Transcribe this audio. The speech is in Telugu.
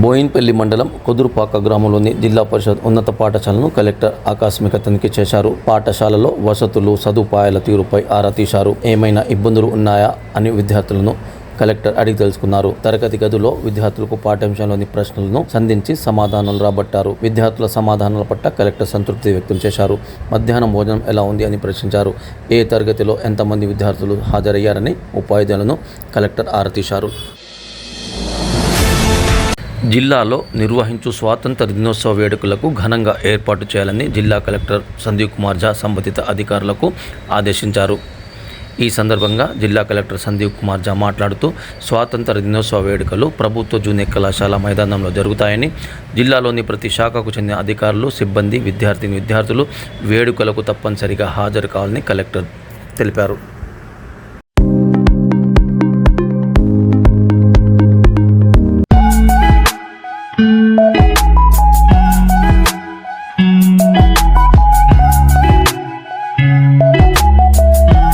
బోయిన్పల్లి మండలం కుదురుపాక గ్రామంలోని జిల్లా పరిషత్ ఉన్నత పాఠశాలను కలెక్టర్ ఆకస్మిక తనిఖీ చేశారు. పాఠశాలలో వసతులు, సదుపాయాల తీరుపై ఆరా తీశారు. ఏమైనా ఇబ్బందులు ఉన్నాయా అని విద్యార్థులను కలెక్టర్ అడిగి తెలుసుకున్నారు. తరగతి గదిలో విద్యార్థులకు పాఠ్యాంశంలోని ప్రశ్నలను సంధించి సమాధానాలు రాబట్టారు. విద్యార్థుల సమాధానాల పట్ల కలెక్టర్ సంతృప్తి వ్యక్తం చేశారు. మధ్యాహ్నం భోజనం ఎలా ఉంది అని ప్రశ్నించారు. ఏ తరగతిలో ఎంతమంది విద్యార్థులు హాజరయ్యారని ఉపాధ్యాయులను కలెక్టర్ ఆరా తీశారు. జిల్లాలో నిర్వహించు స్వాతంత్ర దినోత్సవ వేడుకలకు ఘనంగా ఏర్పాటు చేయాలని జిల్లా కలెక్టర్ సందీప్ కుమార్ ఝా సంబంధిత అధికారులకు ఆదేశించారు. ఈ సందర్భంగా జిల్లా కలెక్టర్ సందీప్ కుమార్ ఝా మాట్లాడుతూ స్వాతంత్ర దినోత్సవ వేడుకలు ప్రభుత్వ జూనియర్ కళాశాల మైదానంలో జరుగుతాయని, జిల్లాలోని ప్రతి శాఖకు చెందిన అధికారులు, సిబ్బంది, విద్యార్థులు వేడుకలకు తప్పనిసరిగా హాజరు కావాలని కలెక్టర్ తెలిపారు.